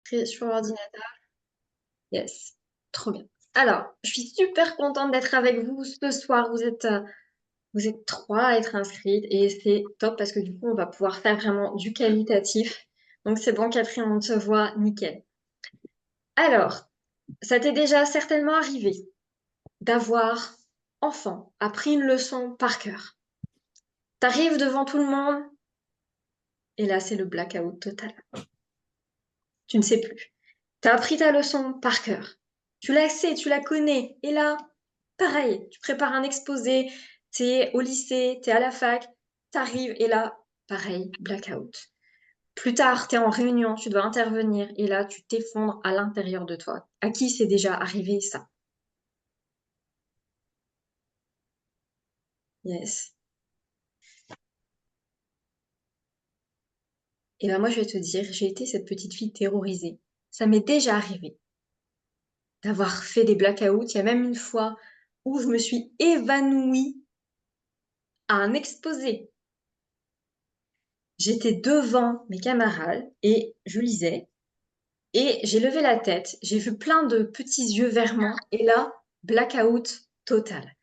Sur l'ordinateur. Yes. Trop bien. Alors, je suis super contente d'être avec vous ce soir. Vous êtes trois à être inscrites et c'est top parce que du coup, on va pouvoir faire vraiment du qualitatif. Donc, c'est bon, Catherine, on te voit nickel. Alors, ça t'est déjà certainement arrivé d'avoir, enfant, appris une leçon par cœur. T'arrives devant tout le monde et là, c'est le blackout total. Tu ne sais plus. T'as appris ta leçon par cœur. Tu la sais, tu la connais. Et là, pareil, tu prépares un exposé, t'es au lycée, t'es à la fac, t'arrives et là, pareil, blackout. Plus tard, t'es en réunion, tu dois intervenir et là, tu t'effondres à l'intérieur de toi. À qui c'est déjà arrivé ça? Yes. Et ben moi, je vais te dire, j'ai été cette petite fille terrorisée. Ça m'est déjà arrivé d'avoir fait des blackouts. Il y a même une fois où je me suis évanouie à un exposé. J'étais devant mes camarades et je lisais et j'ai levé la tête. J'ai vu plein de petits yeux vermants et là, blackout total.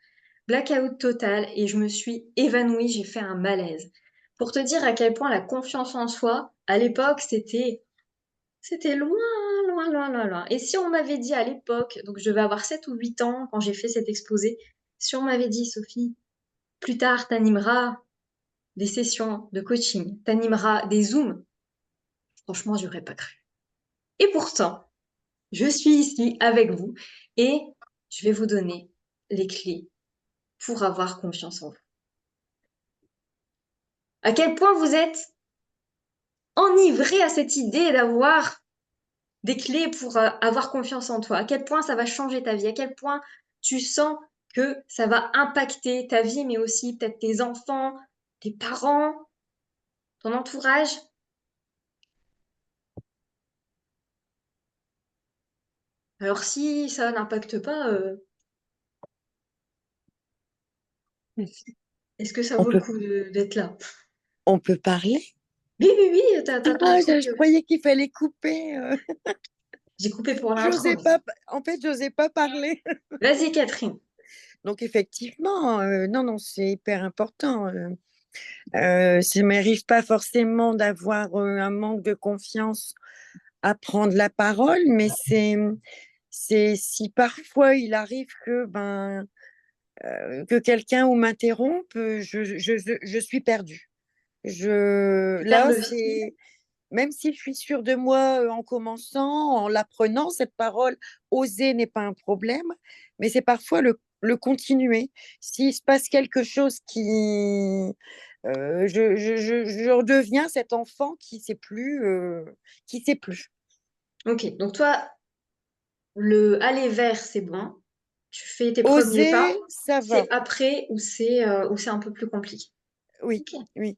Blackout total et je me suis évanouie, j'ai fait un malaise. Pour te dire à quel point la confiance en soi, à l'époque, c'était loin, loin, loin, loin, loin. Et si on m'avait dit à l'époque, donc je devais avoir 7 ou 8 ans quand j'ai fait cet exposé, si on m'avait dit, Sophie, plus tard, t'animeras des sessions de coaching, t'animeras des Zooms, franchement, j'aurais pas cru. Et pourtant, je suis ici avec vous et je vais vous donner les clés pour avoir confiance en vous. À quel point vous êtes enivré à cette idée d'avoir des clés pour avoir confiance en toi, à quel point ça va changer ta vie, à quel point tu sens que ça va impacter ta vie, mais aussi peut-être tes enfants, tes parents, ton entourage. Alors si ça n'impacte pas, est-ce que ça On vaut le peut, coup d'être là? on peut parler? Oui, oui, oui, t'as ton Ah, micro qui je est ouvert. croyais qu'il fallait couper. J'ai coupé pour l'intro, J'osais mais... pas, en fait, j'osais pas parler. Vas-y, Catherine. Donc, effectivement, non, non, c'est hyper important. Ça ne m'arrive pas forcément d'avoir un manque de confiance à prendre la parole, mais c'est si parfois il arrive que quelqu'un ou m'interrompe, je suis perdue. Tu perds Là, le fil. c'est même si je suis sûre de moi en commençant, en l'apprenant, cette parole, oser n'est pas un problème, mais c'est parfois le continuer. S'il se passe quelque chose je redeviens cet enfant qui sait plus. Ok, donc toi, le aller vers, c'est bon. Tu fais tes premiers pas. Oser, ça C'est va. après où c'est un peu plus compliqué. Oui, Ok, oui,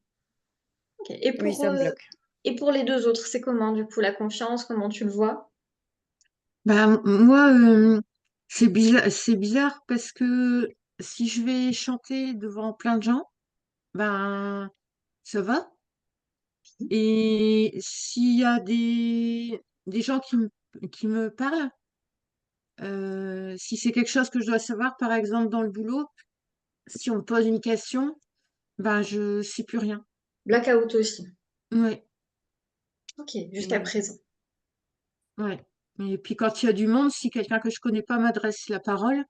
ok. oui, ça me bloque. Et pour les deux autres, c'est comment du coup la confiance, comment tu le vois? Bah, moi, c'est bizarre parce que si je vais chanter devant plein de gens, ben, ça va. Et s'il y a des gens qui me parlent, si c'est quelque chose que je dois savoir, par exemple dans le boulot, si on me pose une question, ben, je sais plus rien. Blackout aussi. Ouais, Ok, jusqu'à et, présent. ouais. Et puis quand il y a du monde, si quelqu'un que je connais pas m'adresse la parole,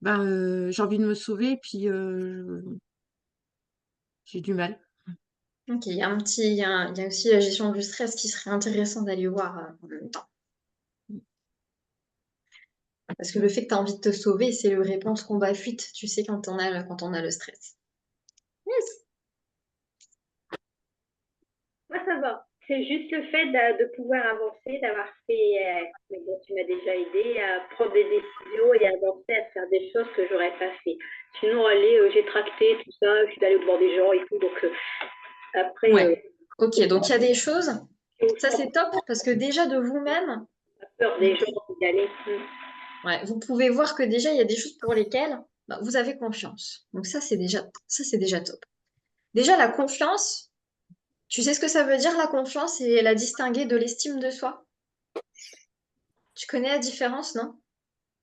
ben, j'ai envie de me sauver, et puis j'ai du mal. Ok, il y a aussi la gestion du stress qui serait intéressant d'aller voir en même temps. Parce que le fait que tu as envie de te sauver, c'est le réponse combat-fuite, tu sais, quand on a le stress. Yes. Moi, ça va. C'est juste le fait de pouvoir avancer, d'avoir fait, mais bon, tu m'as déjà aidé à prendre des décisions et à avancer, à faire des choses que j'aurais pas fait. Sinon, allez, j'ai tracté tout ça, je suis allée voir des gens et tout. Donc, après, Ouais. Ok, donc il y a des choses, j'ai aussi ça c'est top, parce que déjà de vous-même, peur vous, des gens pou- d'y aller. ouais, vous pouvez voir que déjà il y a des choses pour lesquelles bah, vous avez confiance. Donc ça c'est déjà top. Déjà la confiance, tu sais ce que ça veut dire la confiance et la distinguer de l'estime de soi? Tu connais la différence, non?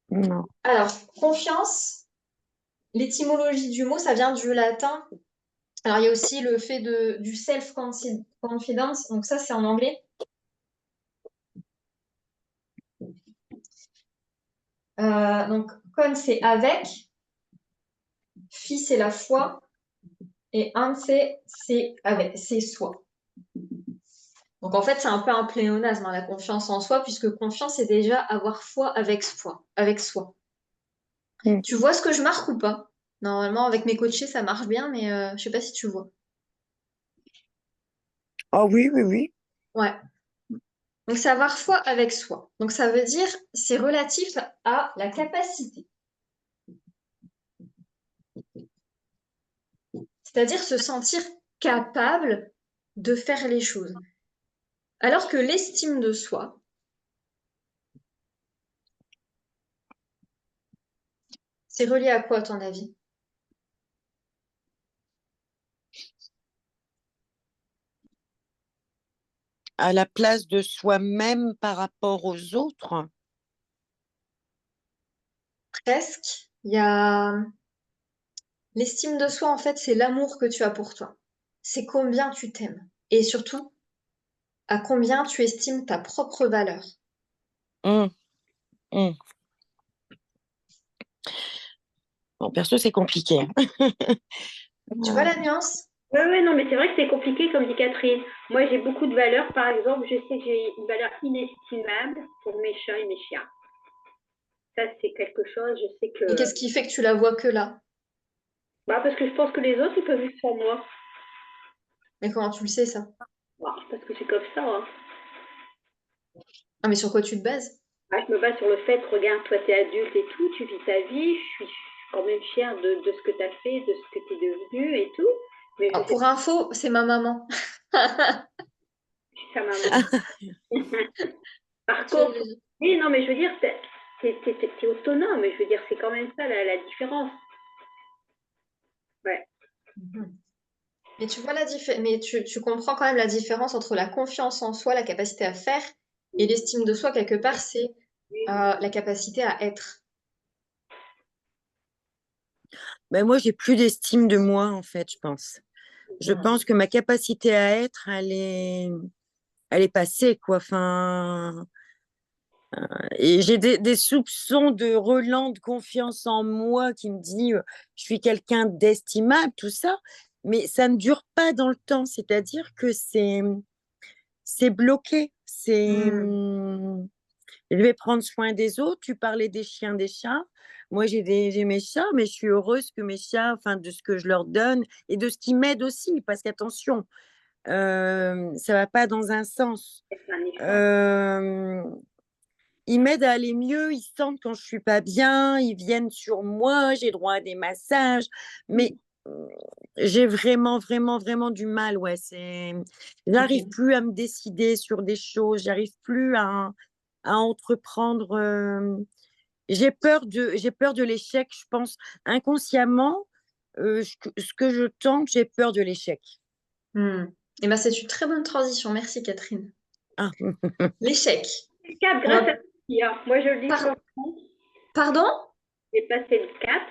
Non. Alors, confiance, l'étymologie du mot, ça vient du latin. Alors, il y a aussi le fait du self-confidence. Donc, ça, c'est en anglais. Donc, con, c'est avec. Fi, c'est la foi. Et un, c'est avec, c'est soi. Donc, en fait, c'est un peu un pléonasme, hein, la confiance en soi, puisque confiance, c'est déjà avoir foi avec soi. Avec soi. Mm. Tu vois ce que je marque ou pas? Normalement, avec mes coachés, ça marche bien, mais je sais pas si tu vois. Ah oui, oui, oui. Ouais. Donc, c'est avoir foi avec soi. Donc, ça veut dire, c'est relatif à la capacité. C'est-à-dire se sentir capable de faire les choses. Alors que l'estime de soi, c'est relié à quoi, à ton avis? À la place de soi-même par rapport aux autres. Presque. Il y a l'estime de soi, en fait, c'est l'amour que tu as pour toi. C'est combien tu t'aimes. Et surtout, à combien tu estimes ta propre valeur. Mm, mm. Bon, perso, c'est compliqué. Tu vois la nuance? Oui, oui, non, mais c'est vrai que c'est compliqué, comme dit Catherine. Moi, j'ai beaucoup de valeurs. Par exemple, je sais que j'ai une valeur inestimable pour mes chats et mes chiens. Ça, c'est quelque chose, je sais Et que... qu'est-ce qui fait que tu la vois que là? Bah, parce que je pense que les autres, ils peuvent vivre sans moi. Mais comment tu le sais, ça? Bah, parce que c'est comme ça, hein. Ah, mais sur quoi tu te bases? Ouais, je me base sur le fait, regarde, toi, t'es adulte et tout, tu vis ta vie, je suis quand même fière de ce que t'as fait, de ce que t'es devenu et tout. Mais je Alors, sais pour info, c'est ma maman. que je suis sa maman. Par Tu vois, contre, oui, non, mais je veux dire, t'es autonome, mais je veux dire, c'est quand même ça la différence. Ouais. Mhm. Mais tu vois mais tu comprends quand même la différence entre la confiance en soi, la capacité à faire, et l'estime de soi, quelque part, c'est la capacité à être. Ben moi, j'ai plus d'estime de moi, en fait, je pense. Je Mhm. pense que ma capacité à être, elle est passée, quoi. Enfin, et j'ai des soupçons de relent de confiance en moi qui me dit je suis quelqu'un d'estimable, tout ça, mais ça ne dure pas dans le temps. C'est-à-dire que c'est bloqué. Mhm. Je vais prendre soin des autres. Tu parlais des chiens, des chats. Moi, j'ai mes chats, mais je suis heureuse que mes chats, enfin, de ce que je leur donne et de ce qui m'aide aussi, parce qu'attention, ça va pas dans un sens. C'est un effort. Euh, Ils m'aident à aller mieux, ils sentent quand je suis pas bien, ils viennent sur moi, j'ai droit à des massages, mais j'ai vraiment, vraiment, vraiment du mal. Ouais, j'arrive Ok. plus à me décider sur des choses, j'arrive plus à entreprendre. J'ai peur de l'échec, je pense inconsciemment. Ce que je tente, j'ai peur de l'échec. Mhm. Et ben, c'est une très bonne transition. Merci, Catherine. Ah, L'échec. Le cap On grâce va à Sophie, hein. Moi, je le dis par- franchement, Pardon? j'ai passé le cap.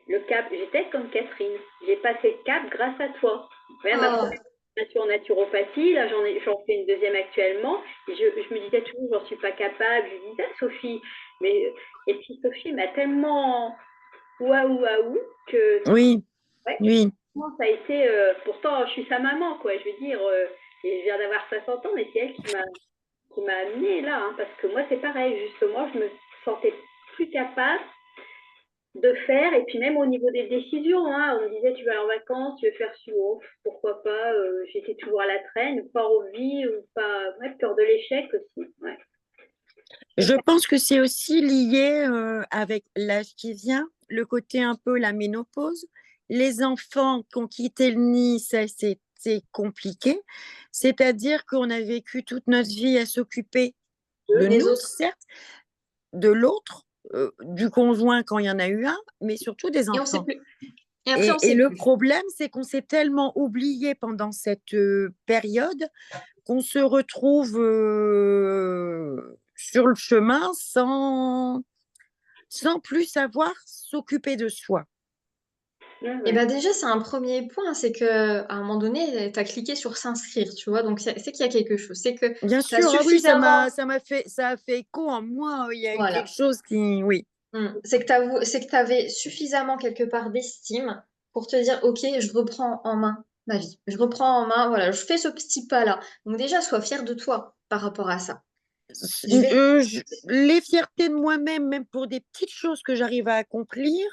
Le cap, j'étais comme Catherine. J'ai passé le cap grâce à toi. Ouais, ma Oh. première formation en naturopathie, là, j'en fais une deuxième actuellement. Et je me disais toujours, j'en suis pas capable. Je disais à Sophie, mais et puis Sophie m'a tellement waouh waouh que oui, ouais, oui. ça a été. Pourtant, je suis sa maman, quoi. Je veux dire, et je viens d'avoir 60 ans, mais c'est elle qui m'a amenée là, hein, parce que moi, c'est pareil. Justement, je me sentais plus capable de faire, et puis même au niveau des décisions, hein, on me disait tu vas aller en vacances, tu veux faire ci ou pourquoi pas, j'étais toujours à la traîne, pas envie, ou pas, ouais, peur de l'échec aussi, ouais. Je pense que c'est aussi lié avec l'âge qui vient, le côté un peu la ménopause. Les enfants qui ont quitté le nid, ça c'est compliqué. C'est-à-dire qu'on a vécu toute notre vie à s'occuper de Les nous, autres. certes, de l'autre, du conjoint quand il y en a eu un, mais surtout des Et on sait enfants. plus. Et après, on Et sait le plus. problème, c'est qu'on s'est tellement oublié pendant cette période qu'on se retrouve sur le chemin sans plus savoir s'occuper de soi. Ouais, Et ouais. ben déjà, c'est un premier point, c'est que à un moment donné, tu as cliqué sur s'inscrire, tu vois, donc c'est qu'il y a quelque chose. C'est que Bien tu as sûr, ah oui, suffisamment. ça a fait écho en moi. Il y a eu quelque Voilà. chose qui, oui, C'est que tu avais suffisamment quelque part d'estime pour te dire, OK, je reprends en main ma vie. Je reprends en main, voilà, je fais ce petit pas-là. Donc déjà, sois fier de toi par rapport à ça. Je vais. les fiertés de moi-même, même pour des petites choses que j'arrive à accomplir,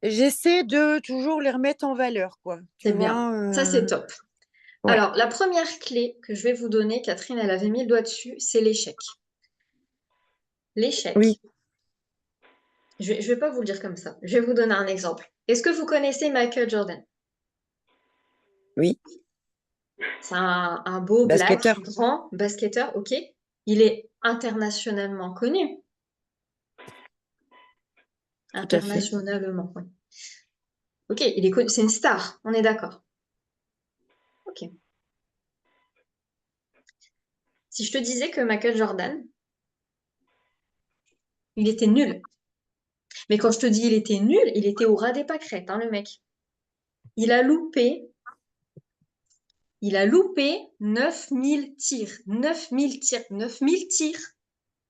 j'essaie de toujours les remettre en valeur, quoi. Tu C'est bien. vois, Ça, c'est top. ouais, Alors, la première clé que je vais vous donner, Catherine, elle avait mis le doigt dessus, c'est l'échec. oui, L'échec. Je vais pas vous le dire comme ça. Je vais vous donner un exemple. Est-ce que vous connaissez Michael Jordan? oui, C'est un beau black, basketteur, grand basketteur, ok? Il est internationalement connu. tout à fait. Internationalement, oui. Ok, il est connu, c'est une star, on est d'accord. Ok. Si je te disais que Michael Jordan, il était nul. Mais quand je te dis il était nul, il était au ras des pâquerettes, hein, le mec. Il a loupé, il a loupé 9000 tirs. 9000 tirs. 9000 tirs.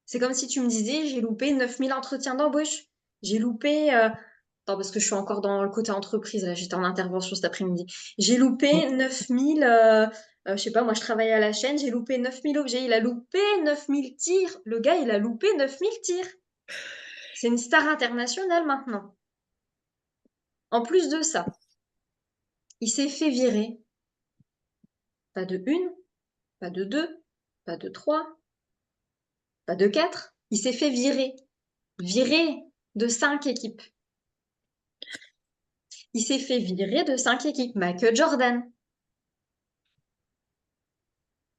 C'est comme si tu me disais, j'ai loupé 9000 entretiens d'embauche. J'ai loupé. Attends, parce que je suis encore dans le côté entreprise, là, j'étais en intervention cet après-midi. J'ai loupé 9000. Je sais pas, moi, je travaille à la chaîne, j'ai loupé 9000 objets. Il a loupé 9000 tirs. Le gars, il a loupé 9000 tirs. C'est une star internationale maintenant. En plus de ça, il s'est fait virer. Pas de une, pas de deux, pas de trois, pas de quatre. Il s'est fait virer. Virer de 5 équipes. Il s'est fait virer de 5 équipes. Michael Jordan.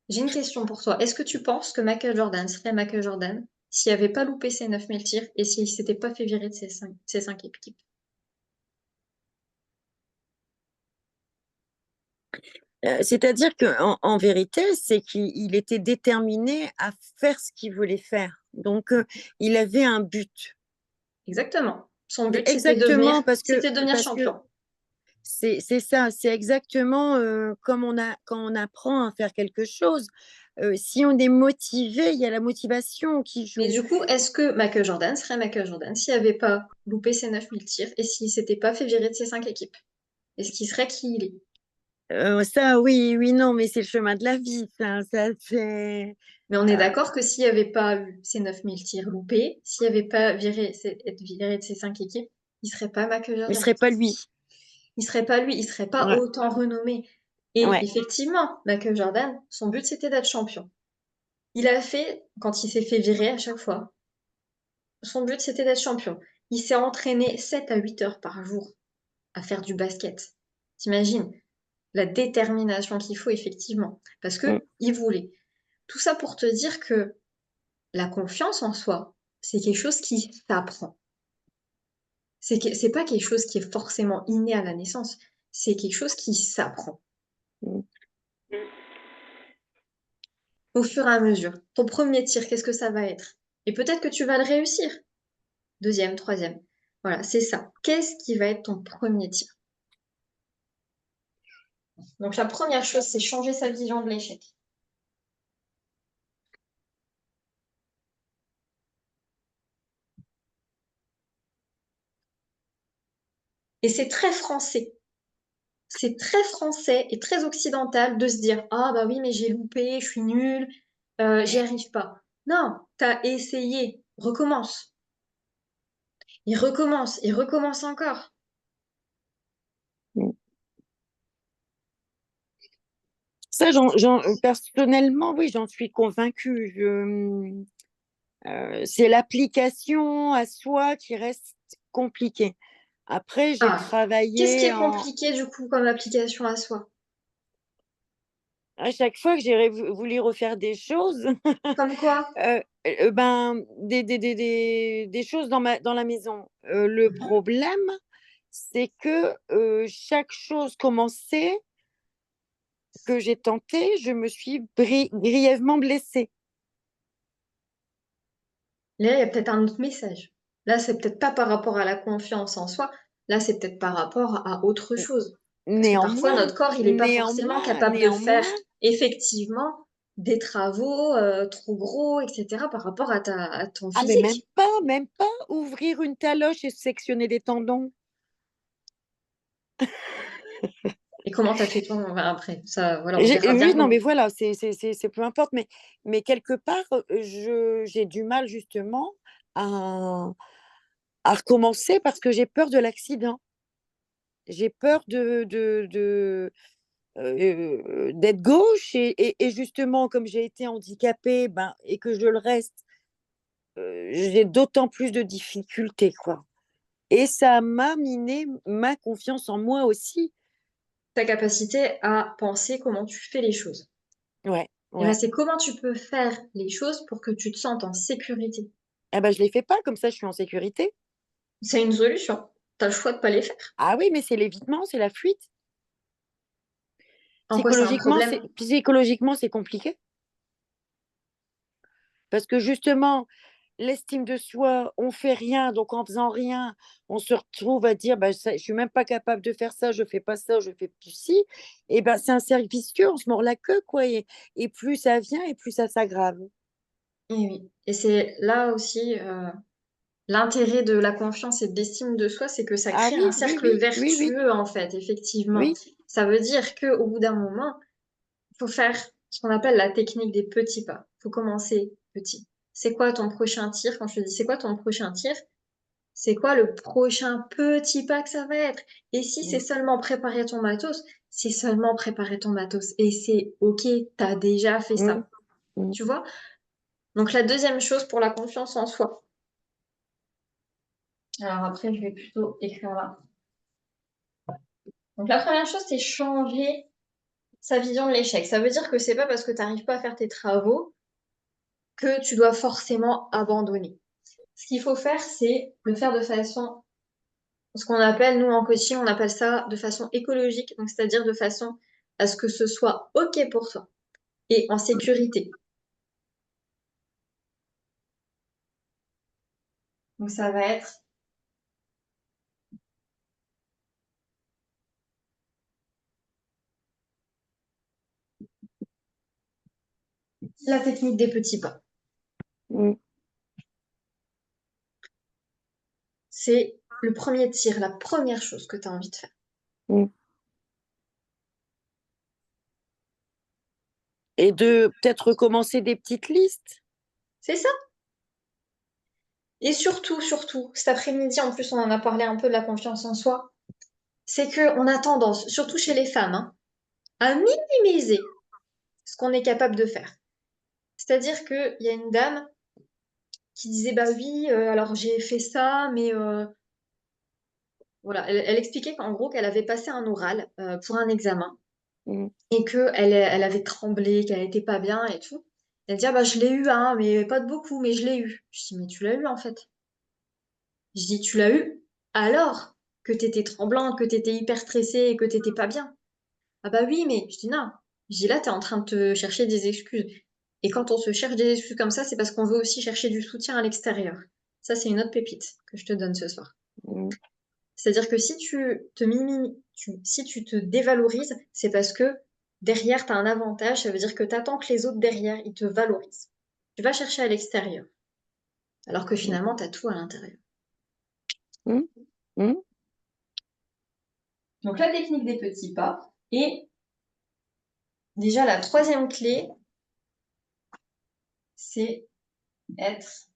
J'ai une question pour toi. Est-ce que tu penses que Michael Jordan serait Michael Jordan s'il n'avait pas loupé ses 9000 tirs et s'il ne s'était pas fait virer de ses cinq équipes? C'est-à-dire en vérité, c'est qu'il était déterminé à faire ce qu'il voulait faire. Donc, il avait un but. Exactement. Son but, Exactement, c'était devenir parce que champion. c'est ça, c'est exactement comme quand on apprend à faire quelque chose. Si on est motivé, il y a la motivation qui Mais joue. du coup, est-ce que Michael Jordan serait Michael Jordan s'il n'avait pas loupé ses 9000 tirs et s'il ne s'était pas fait virer de ses 5 équipes? Est-ce qu'il serait qui il est? Ça, oui, oui, non, mais c'est le chemin de la vie, ça c'est. Mais on est euh, d'accord que s'il n'y avait pas eu ces 9000 tirs loupés, s'il n'y avait pas être viré de ses 5 équipes, il ne serait pas Michael il Jordan. serait pas lui. Il serait pas lui, il serait pas Ouais, autant renommé. Et ouais. effectivement, Michael Jordan, son but c'était d'être champion. Il a fait, quand il s'est fait virer à chaque fois, son but c'était d'être champion. Il s'est entraîné 7 à 8 heures par jour à faire du basket. T'imagines la détermination qu'il faut effectivement, parce Mm. que il voulait. Tout ça pour te dire que la confiance en soi, c'est quelque chose qui s'apprend. C'est pas quelque chose qui est forcément inné à la naissance, c'est quelque chose qui s'apprend. Mm. Au fur et à mesure. Ton premier tir, qu'est-ce que ça va être? Et peut-être que tu vas le réussir. Deuxième, troisième. Voilà, c'est ça. Qu'est-ce qui va être ton premier tir? Donc la première chose, c'est changer sa vision de l'échec. Et c'est très français. C'est très français et très occidental de se dire, ah bah oui, mais j'ai loupé, je suis nulle, j'y arrive pas. Non, t'as essayé. Recommence. Il recommence encore. Mm. Ça, personnellement, oui, j'en suis convaincue. C'est l'application à soi qui reste compliquée. Après, j'ai Ah, qu'est-ce qui travaillé est compliqué du coup comme application à soi? à chaque fois que j'ai voulu refaire des choses, Comme quoi? ben, des choses dans la maison. Le problème, c'est que chaque chose commençait, que j'ai tenté, je me suis grièvement blessée. Là, il y a peut-être un autre message. Là, c'est peut-être pas par rapport à la confiance en soi. Là, c'est peut-être par rapport à autre chose. Parce que parfois, Néanmoins, notre corps, il n'est pas forcément capable de faire néanmoins, effectivement des travaux trop gros, etc., par rapport à ton ah mais physique. même pas ouvrir une taloche et sectionner des tendons. Et comment t'as fait toi après? Ça, voilà, on verra bien Oui, non, comment. mais voilà, c'est peu importe, mais quelque part, j'ai du mal justement à, à recommencer parce que j'ai peur de l'accident. J'ai peur d'être gauche et justement, comme j'ai été handicapée ben, et que je le reste, j'ai d'autant plus de difficultés, quoi. Et ça m'a miné ma confiance en moi aussi. Ta capacité à penser comment tu fais les choses. Ouais, Et ben, ouais. c'est comment tu peux faire les choses pour que tu te sentes en sécurité. Eh ben, je les fais pas, comme ça, je suis en sécurité. C'est une solution. Tu as le choix de pas les faire. Ah oui, mais c'est l'évitement, c'est la fuite. En quoi c'est un problème? Psychologiquement, c'est compliqué. Parce que justement, l'estime de soi, on fait rien, donc en faisant rien, on se retrouve à dire, bah, ça, je suis même pas capable de faire ça, je fais pas ça, je fais plus ci. Et ben, c'est un cercle vicieux, on se mord la queue, quoi. Et plus ça vient, et plus ça s'aggrave. Et oui. Et c'est là aussi l'intérêt de la confiance et de l'estime de soi, c'est que ça Ah crée un oui, oui, cercle oui, oui, oui, vertueux, en fait, effectivement. oui. Ça veut dire qu'au bout d'un moment, il faut faire ce qu'on appelle la technique des petits pas. Il faut commencer petit. C'est quoi ton prochain tir? Quand je te dis c'est quoi ton prochain tir, c'est quoi le prochain petit pas que ça va être? Et si c'est Mm, seulement préparer ton matos, c'est seulement préparer ton matos. Et c'est OK, t'as déjà fait mm, ça. mm, Tu vois? Donc la deuxième chose pour la confiance en soi. Alors après, je vais plutôt écrire là. Donc la première chose, c'est changer sa vision de l'échec. Ça veut dire que c'est pas parce que tu n'arrives pas à faire tes travaux que tu dois forcément abandonner. Ce qu'il faut faire, c'est le faire de façon, ce qu'on appelle, nous en coaching, on appelle ça de façon écologique, donc c'est-à-dire de façon à ce que ce soit OK pour toi et en sécurité. Donc ça va être la technique des petits pas. mm, C'est le premier tir, la première chose que tu as envie de faire. mm. Et de peut-être recommencer des petites listes. C'est ça. Et surtout, cet après-midi, en plus, on en a parlé un peu de la confiance en soi, c'est qu'on a tendance, surtout chez les femmes, hein, à minimiser ce qu'on est capable de faire. C'est-à-dire qu'il y a une dame qui disait, bah oui, alors j'ai fait ça, mais voilà, elle expliquait qu'en gros, qu'elle avait passé un oral pour un examen Mm, et qu'elle avait tremblé, qu'elle n'était pas bien et tout. Elle dit, ah bah je l'ai eu, hein, mais pas de beaucoup, mais je l'ai eu. Je dis, mais tu l'as eu en fait. Je dis, tu l'as eu alors que t'étais tremblante, que t'étais hyper stressée et que t'étais pas bien. Ah bah oui, mais je dis non. Je dis là, t'es en train de te chercher des excuses. Et quand on se cherche des excuses comme ça, c'est parce qu'on veut aussi chercher du soutien à l'extérieur. Ça, c'est une autre pépite que je te donne ce soir. mm, C'est-à-dire que si si tu te dévalorises, c'est parce que derrière, tu as un avantage. Ça veut dire que tu attends que les autres derrière, ils te valorisent. Tu vas chercher à l'extérieur, alors que mm, finalement, tu as tout à l'intérieur. mm, mm. Donc la technique des petits pas. Et déjà, la troisième clé, c'est être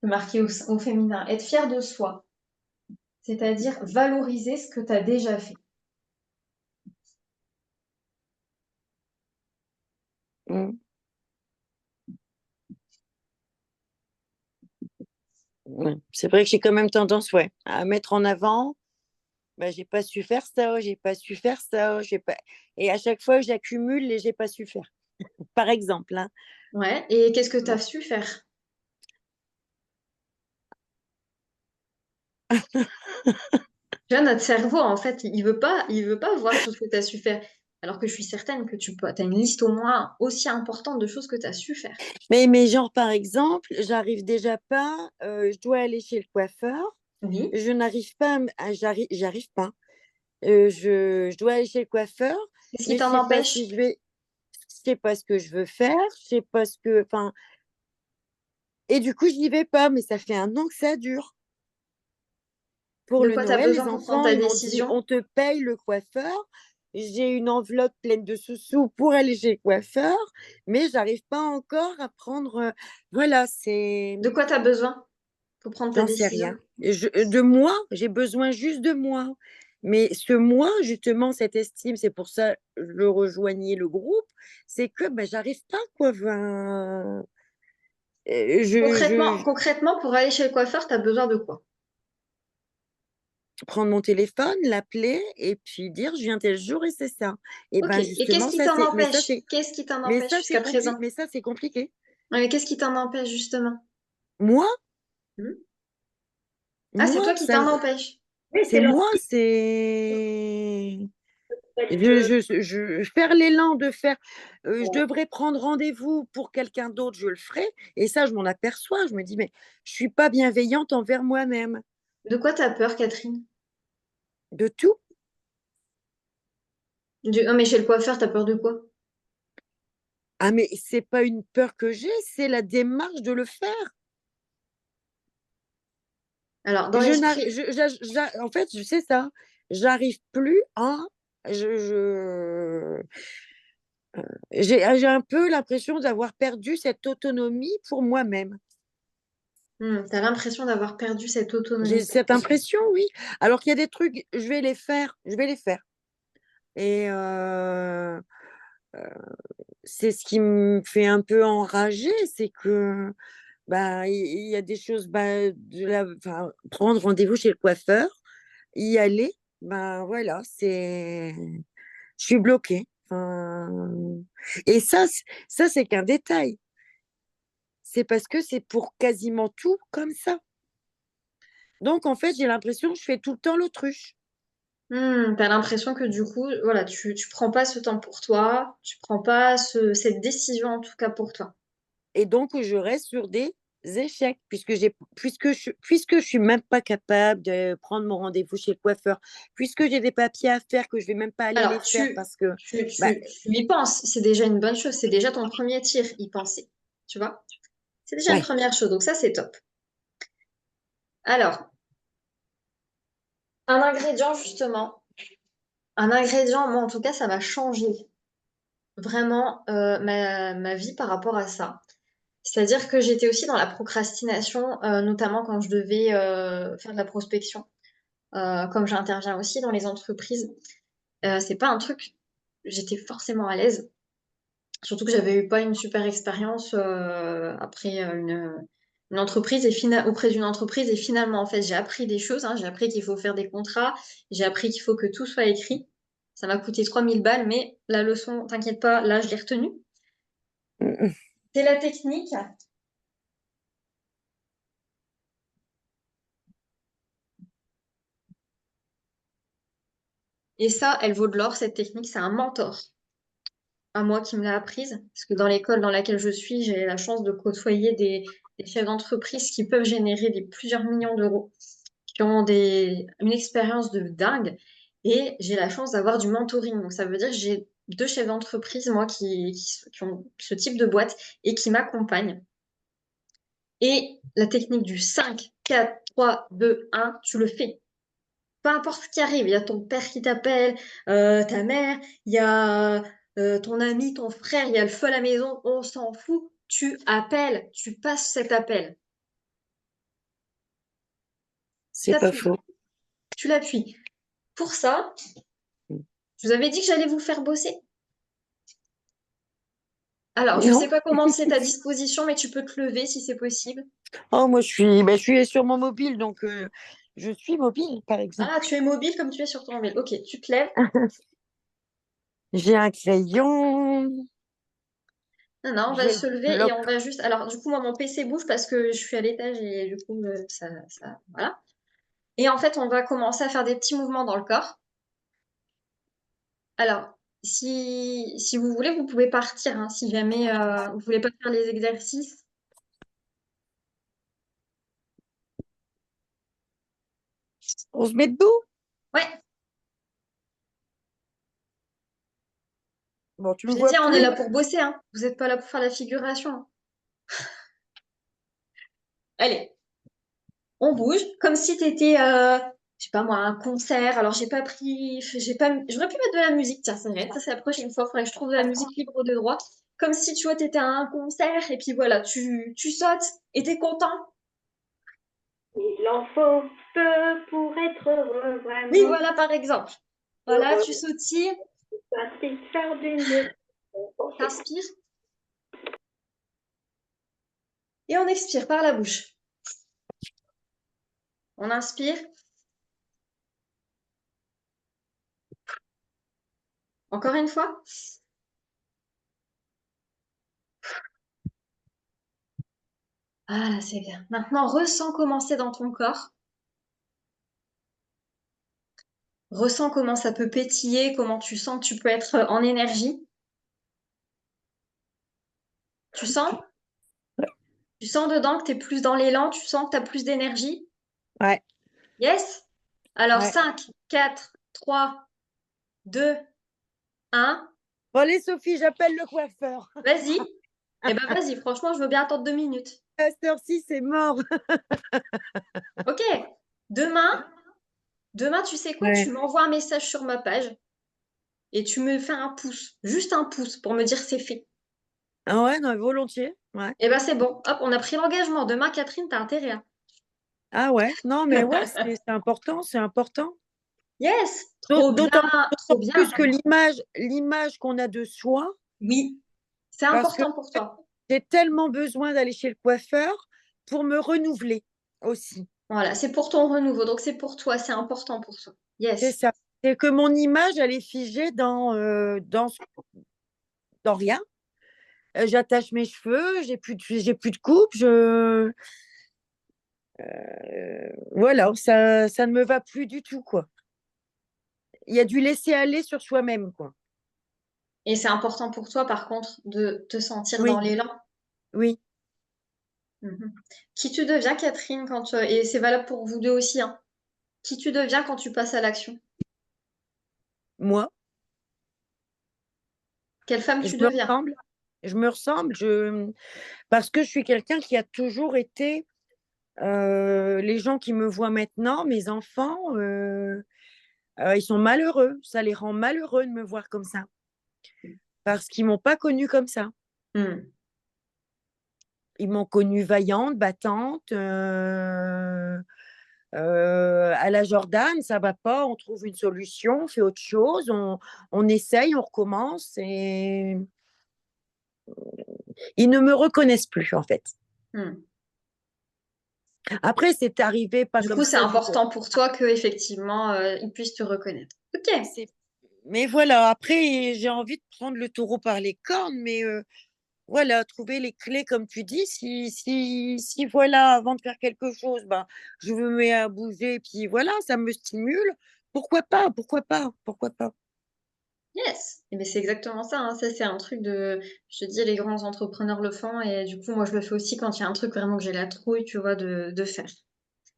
marqué au féminin, être fier de soi, c'est-à-dire valoriser ce que tu as déjà fait. Mm. Ouais. C'est vrai que j'ai quand même tendance, ouais, à mettre en avant, bah, j'ai pas su faire ça, j'ai pas su faire ça, j'ai pas. Et à chaque fois, j'accumule les j'ai pas su faire. Par exemple, hein. Ouais, et qu'est-ce que tu as su faire? Tu vois, notre cerveau, en fait, il veut pas voir tout ce que tu as su faire. Alors que je suis certaine que tu as une liste au moins aussi importante de choses que tu as su faire. Mais genre, par exemple, j'arrive déjà pas, je dois aller chez le coiffeur, Oui. je n'arrive pas, j'arrive pas. Je dois aller chez le coiffeur, Qu'est-ce qui mais t'en empêche? je sais pas ce que je veux faire, je sais pas ce que, enfin, et du coup, je n'y vais pas, mais ça fait un an que ça dure. Pour De le quoi tu as Noël, les besoin pour prendre enfants, ta ils m'ont dit, décision? on te paye le coiffeur. J'ai une enveloppe pleine de sous-sous pour aller chez le coiffeur, mais j'arrive pas encore à prendre. Voilà, c'est. De quoi tu as besoin pour prendre ta J'en sais décision? rien. De moi, j'ai besoin juste de moi. Mais ce moi, justement, cette estime, c'est pour ça que je rejoignais le groupe, c'est que ben, j'arrive pas, quoi. Ben, Concrètement, pour aller chez le coiffeur, tu as besoin de quoi? prendre mon téléphone, l'appeler et puis dire je viens tel jour et c'est ça. Et Ok. ben Et qu'est-ce justement, qui t'en empêche? Qu'est-ce qui t'en empêche jusqu'à présent? Mais ça c'est compliqué. Ouais, mais qu'est-ce qui t'en empêche justement? Moi, Hmm. Ah, c'est moi, toi qui ça, t'en empêche. Oui, c'est c'est moi, l'envie c'est de faire l'élan de faire. Je ouais. devrais prendre rendez-vous pour quelqu'un d'autre, je le ferai. Et ça, je m'en aperçois. Je me dis mais je suis pas bienveillante envers moi-même De quoi t'as peur, Catherine? de tout. Non, mais chez le coiffeur, t'as peur de quoi? Ah mais c'est pas une peur que j'ai, c'est la démarche de le faire. Alors, dans Je n'arrive, l'esprit, en fait, je sais ça. J'arrive plus à. Je, j'ai un peu l'impression d'avoir perdu cette autonomie pour moi-même. t'as l'impression d'avoir perdu cette J'ai autonomie pour cette toi. impression, oui. Alors qu'il y a des trucs, je vais les faire, je vais les faire. Et c'est ce qui me fait un peu enrager, c'est que bah, il y a des choses, bah, enfin, prendre rendez-vous chez le coiffeur, y aller, ben voilà, je suis bloquée. Enfin, et ça c'est qu'un détail. C'est parce que c'est pour quasiment tout comme ça. Donc en fait, j'ai l'impression que je fais tout le temps l'autruche. T'as l'impression que du coup, voilà, tu prends pas ce temps pour toi, tu prends pas cette décision en tout cas pour toi. Et donc je reste sur des échecs puisque je suis même pas capable de prendre mon rendez-vous chez le coiffeur, puisque j'ai des papiers à faire que je vais même pas aller les Alors, faire parce que bah, tu y penses, c'est déjà une bonne chose, c'est déjà ton premier tir, y penser, tu vois? C'est déjà une ouais. première chose, donc ça, c'est top. Alors, un ingrédient, justement, un ingrédient, moi, en tout cas, ça m'a changé vraiment ma vie par rapport à ça. C'est-à-dire que j'étais aussi dans la procrastination, notamment quand je devais faire de la prospection. Comme j'interviens aussi dans les entreprises, c'est pas un truc, j'étais forcément à l'aise. Surtout que j'avais eu pas une super expérience après une entreprise auprès d'une entreprise et finalement en fait j'ai appris des choses, hein. J'ai appris qu'il faut faire des contrats, j'ai appris qu'il faut que tout soit écrit. Ça m'a coûté 3000 balles, mais la leçon, t'inquiète pas, là je l'ai retenue. C'est la technique. Et ça, elle vaut de l'or, cette technique, c'est un mentor à moi qui me l'a apprise. Parce que dans l'école dans laquelle je suis, j'ai la chance de côtoyer des chefs d'entreprise qui peuvent générer plusieurs millions d'euros, qui ont une expérience de dingue. Et j'ai la chance d'avoir du mentoring. Donc ça veut dire que j'ai deux chefs d'entreprise, moi, qui ont ce type de boîte et qui m'accompagnent. Et la technique du 5, 4, 3, 2, 1, tu le fais. Peu importe ce qui arrive, il y a ton père qui t'appelle, ta mère, il y a ton ami, ton frère, il y a le feu à la maison, on s'en fout. Tu appelles, tu passes cet appel. C'est pas T'appuies, faux. tu l'appuies. Pour ça, je vous avais dit que j'allais vous faire bosser. Alors, je Non. sais pas comment c'est ta disposition, mais tu peux te lever si c'est possible. Oh, moi, je suis sur mon mobile, donc je suis mobile, par Ah, exemple. tu es mobile comme tu es sur ton mobile. Ok, tu te lèves. J'ai un crayon, Non, non, on va j'ai le se lever et bloc. on va juste. Alors, du coup, moi, mon PC bouge parce que je suis à l'étage et du coup, voilà. Et en fait, on va commencer à faire des petits mouvements dans le corps. Alors, si vous voulez, vous pouvez partir, hein, si jamais vous voulez pas faire les exercices. On se met debout? Ouais, Bon, tu je me l'ai vois dit, on est plus? là pour bosser, hein. Vous n'êtes pas là pour faire la figuration, hein. Allez, on bouge, comme si t'étais, je sais pas moi, un concert. Alors j'aurais pu mettre de la musique, tiens, c'est vrai, ça c'est la prochaine fois, il faudrait que je trouve de la musique libre de droit. Comme si, tu vois, t'étais à un concert, et puis voilà, tu sautes, et t'es content. Il en faut peu pour être heureux, Oui, vraiment. voilà, par exemple. Voilà, Heureux, tu sautilles, satisfaire d'une mieux. t'inspires, et on expire par la bouche. On inspire. Encore une fois. Ah, là, c'est bien. Maintenant, ressens comment c'est dans ton corps. Ressens comment ça peut pétiller, comment tu sens que tu peux être en énergie. Tu sens? Tu sens dedans que tu es plus dans l'élan, tu sens que tu as plus d'énergie? Ouais, Yes? Alors ouais. 5, 4, 3, 2, 1. Bon, allez, Sophie, j'appelle le coiffeur. Vas-y. Eh ben vas-y, franchement, je veux bien attendre 2 minutes. À cette heure-ci, c'est mort. Ok. Demain, demain, tu sais quoi? Tu Ouais. m'envoies un message sur ma page et tu me fais un pouce. Juste un pouce pour me dire c'est fait. Ah ouais, non, volontiers. Ouais. Eh ben c'est bon. Hop, on a pris l'engagement. Demain, Catherine, t'as intérêt, hein. Ah ouais, non, mais ouais, c'est important, c'est important. Yes, D'aut- trop bien, D'autant trop d'autant bien. plus que l'image qu'on a de soi, Oui, c'est parce que important pour toi. j'ai tellement besoin d'aller chez le coiffeur pour me renouveler aussi. Voilà, c'est pour ton renouveau, donc c'est pour toi, c'est important pour toi. C'est Yes. ça. C'est que mon image, elle est figée dans rien. J'attache mes cheveux, j'ai plus de coupe, voilà, ça ne me va plus du tout, quoi. Il y a du laisser aller sur soi-même, quoi. Et c'est important pour toi, par contre, de te sentir dans Oui, l'élan. oui, Mhm. Qui tu deviens, Catherine, et c'est valable pour vous deux aussi, hein. Qui tu deviens quand tu passes à l'action? moi, Quelle femme je tu me deviens? ressemble, parce que je suis quelqu'un qui a toujours été, les gens qui me voient maintenant, mes enfants, ils sont malheureux, ça les rend malheureux de me voir comme ça, parce qu'ils m'ont pas connue comme ça. Hmm. Ils m'ont connue vaillante, battante, à la Jordan, ça va pas, on trouve une solution, on fait autre chose, on essaye, on recommence et ils ne me reconnaissent plus en fait. Hmm. Après, c'est arrivé pas Du comme coup, c'est ça du jour. important pour toi que effectivement ils puissent te reconnaître. Ok. C'est- Mais voilà, après, j'ai envie de prendre le taureau par les cornes, mais voilà, trouver les clés, comme tu dis, si voilà, avant de faire quelque chose, ben, je me mets à bouger, puis voilà, ça me stimule, pourquoi pas, pourquoi pas, pourquoi pas. Yes. Mais c'est exactement ça, hein. Ça, c'est un truc je te dis, les grands entrepreneurs le font et du coup, moi, je le fais aussi quand il y a un truc vraiment que j'ai la trouille, tu vois, de faire.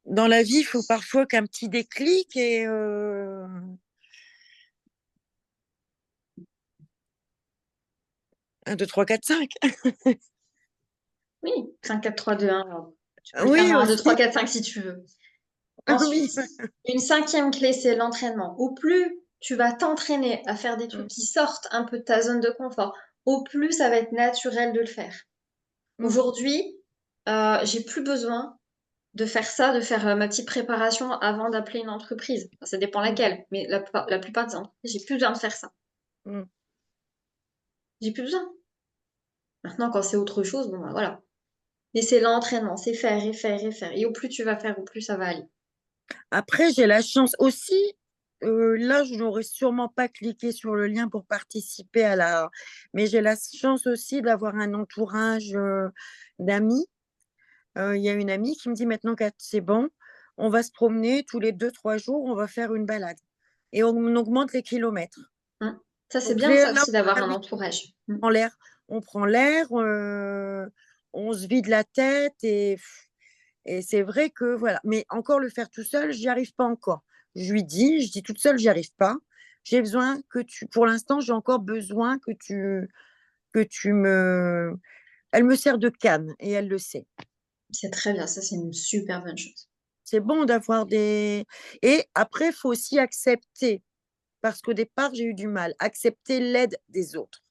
Dans la vie, il faut parfois qu'un petit déclic et 1, 2, 3, 4, 5. Oui, 5, 4, 3, 2, 1. Alors, tu peux le faire Oui, en 1, 2, 3, aussi. 4, 5 si tu veux. Ensuite, Oui. une cinquième clé, c'est l'entraînement. Au plus tu vas t'entraîner à faire des trucs qui sortent un peu de ta zone de confort, au plus ça va être naturel de le faire. Aujourd'hui, j'ai plus besoin de faire ça, de faire ma petite préparation avant d'appeler une entreprise. Enfin, ça dépend laquelle, mais la plupart des entreprises, j'ai plus besoin de faire ça. J'ai plus besoin. Maintenant, quand c'est autre chose, bon, bah, voilà. Mais c'est l'entraînement, c'est faire et faire et faire. Et au plus tu vas faire, au plus ça va aller. Après, j'ai la chance aussi, là, je n'aurais sûrement pas cliqué sur le lien pour participer à la... Mais j'ai la chance aussi d'avoir un entourage d'amis. Il y a une amie qui me dit maintenant que c'est bon, on va se promener tous les 2, 3 jours, on va faire une balade. Et on augmente les kilomètres. Hein. Ça, c'est Donc bien ça là, aussi d'avoir un entourage. prend l'air, on se vide la tête et c'est vrai que voilà. Mais encore le faire tout seul, j'y arrive pas encore. Je dis toute seule, j'y arrive pas. J'ai besoin pour l'instant, j'ai encore besoin que tu me, elle me sert de canne et elle le sait. C'est très bien, ça, c'est une super bonne chose. C'est bon d'avoir des, et après, il faut aussi accepter, parce qu'au départ, j'ai eu du mal, accepter l'aide des autres.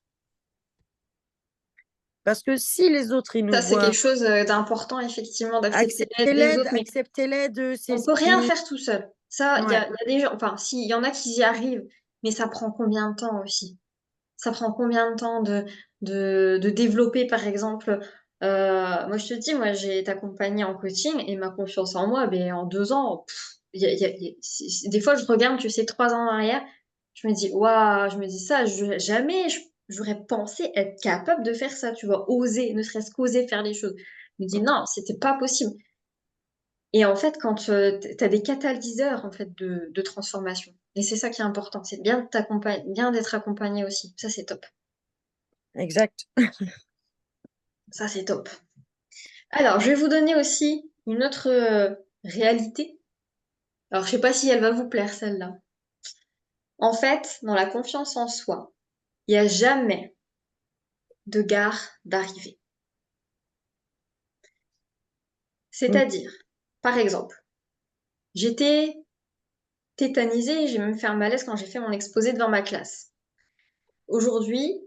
Parce que si les autres, ils nous Ça, c'est quelque voient, chose d'important, effectivement, d'accepter l'aide des autres, mais accepter l'aide, c'est on ce peut rien qui, faire tout seul. Ça, ouais. il y a des gens, enfin, si, il y en a qui y arrivent, mais ça prend combien de temps aussi? Ça prend combien de temps de développer, par exemple, moi je te dis, moi j'ai été accompagnée en coaching et ma confiance en moi, ben, en 2 ans, des fois je regarde, tu sais, 3 ans en arrière, je me dis, waouh, je me dis ça, jamais j'aurais pensé être capable de faire ça, tu vois, oser, ne serait-ce qu'oser faire les choses. Je me dis, non, c'était pas possible. Et en fait, quand tu as des catalyseurs en fait de transformation, et c'est ça qui est important, c'est bien de t'accompagner, bien d'être accompagné aussi. Ça, c'est top. Exact. Ça, c'est top. Alors, je vais vous donner aussi une autre réalité. Alors, je sais pas si elle va vous plaire, celle-là. En fait, dans la confiance en soi, il n'y a jamais de gare d'arrivée. Mm. C'est-à-dire, par exemple, j'étais tétanisée, j'ai même fait un malaise quand j'ai fait mon exposé devant ma classe. Aujourd'hui,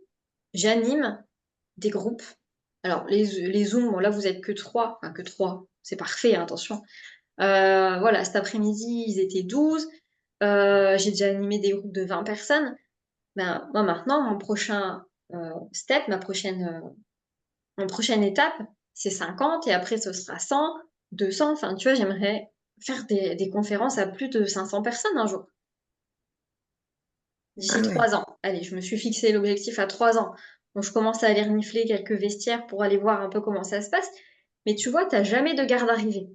j'anime des groupes. Alors, les Zooms, bon, là, vous êtes que trois. Enfin, que trois. C'est parfait, hein, attention. Voilà, cet après-midi, ils étaient 12. J'ai déjà animé des groupes de 20 personnes. Ben, moi, maintenant, mon prochain step, mon prochaine étape, c'est 50 et après, ce sera 100, 200. Enfin, tu vois, j'aimerais faire des conférences à plus de 500 personnes un jour, d'ici Ah ouais. 3 ans. Allez, je me suis fixé l'objectif à 3 ans. Donc, je commence à aller renifler quelques vestiaires pour aller voir un peu comment ça se passe. Mais tu vois, tu n'as jamais de garde d'arrivée.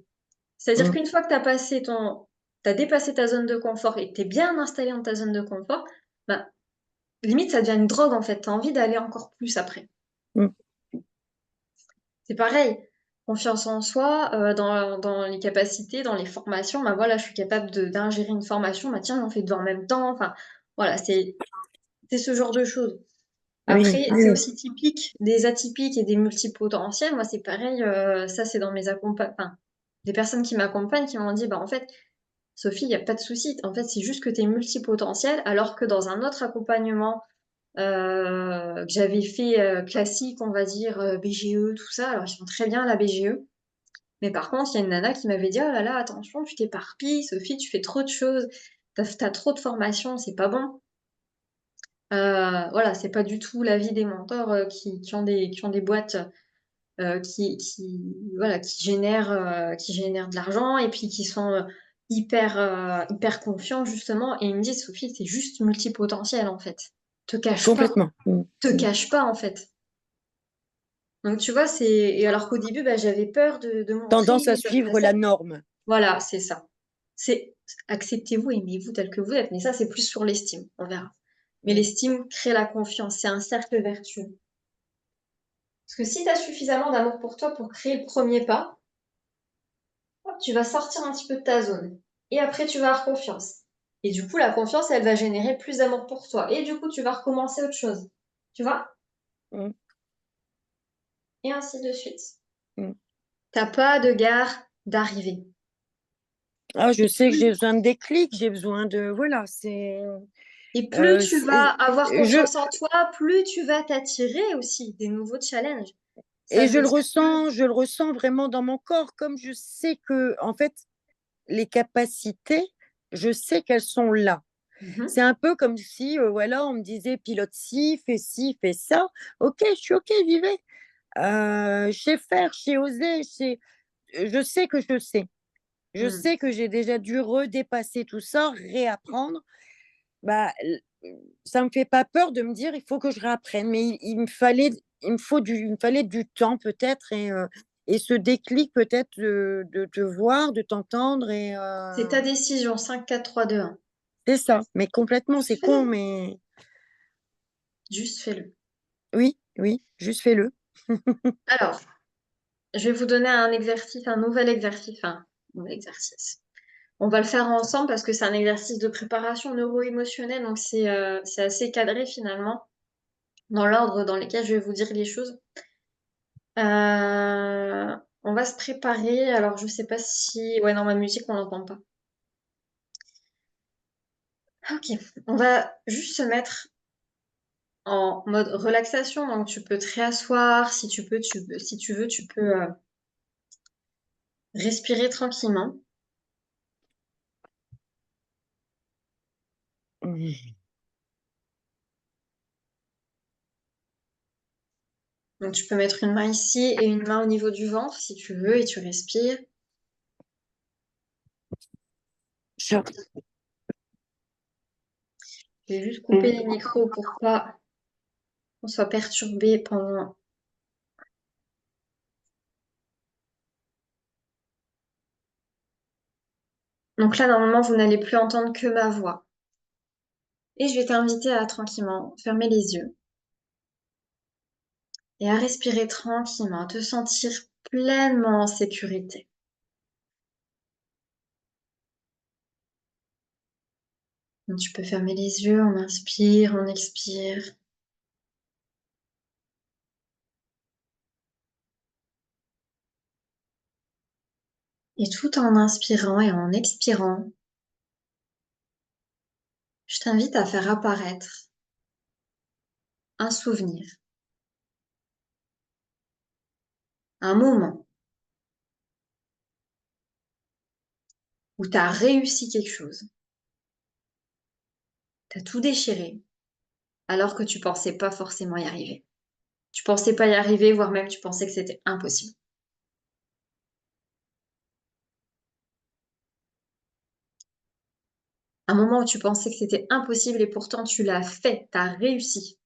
C'est-à-dire Mm. qu'une fois que t'as dépassé ta zone de confort et que t'es bien installé dans ta zone de confort, bah, limite, ça devient une drogue, en fait. T'as envie d'aller encore plus après. Mm. C'est pareil. Confiance en soi, dans les capacités, dans les formations. Bah voilà, je suis capable d'ingérer une formation. Bah tiens, on fait deux en même temps. Enfin, voilà, c'est ce genre de choses. Oui, Après, c'est oui. aussi typique des atypiques et des multipotentiels. Moi, c'est pareil. Ça, c'est dans mes accompagnements. Enfin, des personnes qui m'accompagnent qui m'ont dit, bah en fait, Sophie, il n'y a pas de souci. En fait, c'est juste que tu es multipotentiel, alors que dans un autre accompagnement que j'avais fait classique, on va dire BGE, tout ça, alors ils sont très bien la BGE. Mais par contre, il y a une nana qui m'avait dit, oh là là, attention, tu t'éparpilles, Sophie, tu fais trop de choses, t'as trop de formations, c'est pas bon. Voilà, c'est pas du tout l'avis des mentors qui ont des boîtes voilà, qui génèrent de l'argent et puis qui sont hyper confiants justement. Et ils me disent, Sophie, c'est juste multipotentiel en fait. Te cache pas, Complètement. Mm. te Mm. cache pas en fait. Donc tu vois, et alors qu'au début, bah, j'avais peur de Tendance à montrer cette suivre la facette. norme. Voilà, c'est ça. C'est acceptez-vous, aimez-vous tel que vous êtes. Mais ça, c'est plus sur l'estime, on verra. Mais Mm. l'estime crée la confiance, c'est un cercle vertueux. Parce que si tu as suffisamment d'amour pour toi pour créer le premier pas, hop, tu vas sortir un petit peu de ta zone. Et après, tu vas avoir confiance. Et du coup, la confiance, elle va générer plus d'amour pour toi. Et du coup, tu vas recommencer autre chose. Tu vois? Mm. Et ainsi de suite. Mm. T'as pas de gare d'arrivée. Ah, je sais que j'ai besoin de déclic, j'ai besoin de, voilà, c'est, Et plus euh, tu c'est- vas avoir je, confiance en toi, plus tu vas t'attirer aussi des nouveaux challenges. Ça et veut dire que... je le ressens vraiment dans mon corps, comme je sais que, en fait, les capacités, je sais qu'elles sont là. Mhm. C'est un peu comme si, voilà, on me disait pilote ci, fais ça. Ok, je suis ok, vivez. Je sais faire, je sais oser, je sais que je sais. Je Mm. sais que j'ai déjà dû redépasser tout ça, réapprendre. Bah, ça me fait pas peur de me dire il faut que je réapprenne. Mais il me fallait du temps peut-être et ce déclic peut-être de te voir, de t'entendre C'est ta décision, 5, 4, 3, 2, 1. c'est ça. Mais complètement, c'est con, mais Juste fais-le. Oui, oui, juste fais-le. Alors, je vais vous donner un exercice, un nouvel exercice. Enfin, nouvel exercice. On va le faire ensemble parce que c'est un exercice de préparation neuro-émotionnelle, donc c'est assez cadré finalement, dans l'ordre dans lequel je vais vous dire les choses. On va se préparer. Alors, je sais pas si... Ouais, non, ma musique, on l'entend pas. Ok, on va juste se mettre en mode relaxation. Donc, tu peux te réasseoir. Si tu peux, si tu veux, tu peux respirer tranquillement. Donc, tu peux mettre une main ici et une main au niveau du ventre si tu veux et tu respires. Ça- Je vais juste couper les micros pour pas qu'on soit perturbé pendant... Donc là, normalement, vous n'allez plus entendre que ma voix. Et je vais t'inviter à tranquillement fermer les yeux et à respirer tranquillement, à te sentir pleinement en sécurité. Donc, tu peux fermer les yeux, on inspire, on expire. Et tout en inspirant et en expirant, je t'invite à faire apparaître un souvenir, un moment où tu as réussi quelque chose, tu as tout déchiré, alors que tu pensais pas forcément y arriver. Tu pensais pas y arriver, voire même tu pensais que c'était impossible. Un moment où tu pensais que c'était impossible et pourtant tu l'as fait, tu as réussi.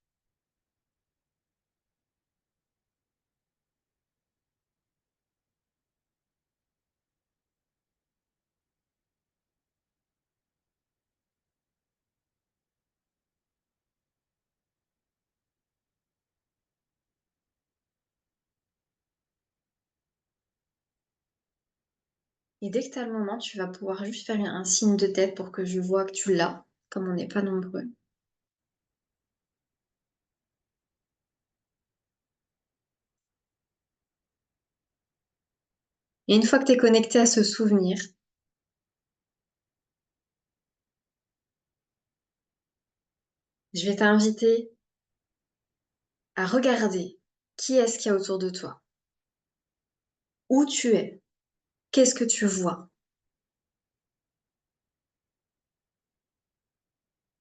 Et dès que tu as le moment, tu vas pouvoir juste faire un signe de tête pour que je vois que tu l'as, comme on n'est pas nombreux. Et une fois que tu es connecté à ce souvenir, je vais t'inviter à regarder qui est-ce qu'il y a autour de toi, où tu es, qu'est-ce que tu vois,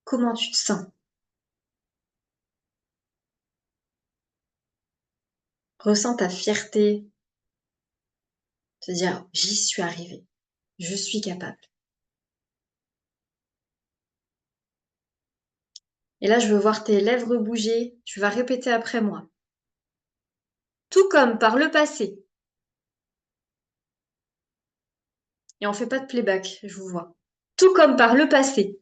comment tu te sens. Ressens ta fierté, te dire j'y suis arrivée, je suis capable. Et là, je veux voir tes lèvres bouger, tu vas répéter après moi. Tout comme par le passé. Et on fait pas de playback, je vous vois. Tout comme par le passé.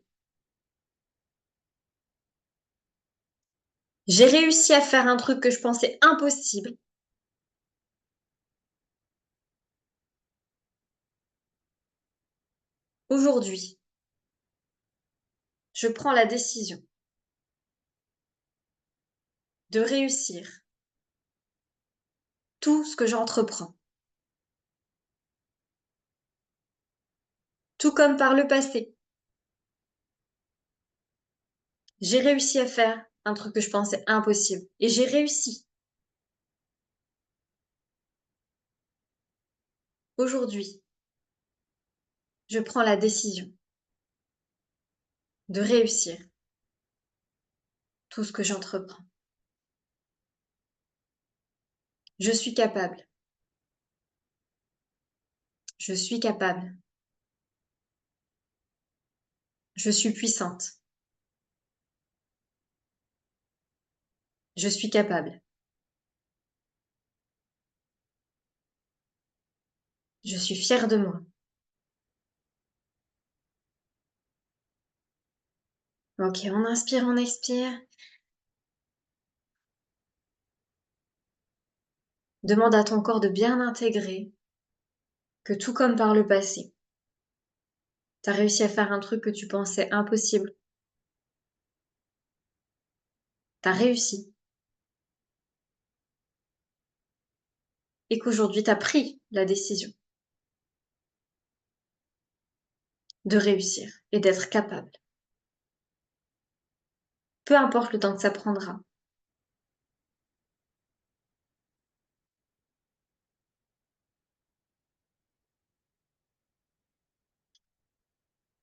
J'ai réussi à faire un truc que je pensais impossible. Aujourd'hui, je prends la décision de réussir tout ce que j'entreprends. Tout comme par le passé. J'ai réussi à faire un truc que je pensais impossible. Et j'ai réussi. Aujourd'hui, je prends la décision de réussir tout ce que j'entreprends. Je suis capable. Je suis capable. Je suis puissante. Je suis capable. Je suis fière de moi. Ok, on inspire, on expire. Demande à ton corps de bien intégrer que tout comme par le passé, tu as réussi à faire un truc que tu pensais impossible. Tu as réussi. Et qu'aujourd'hui, tu as pris la décision de réussir et d'être capable. Peu importe le temps que ça prendra.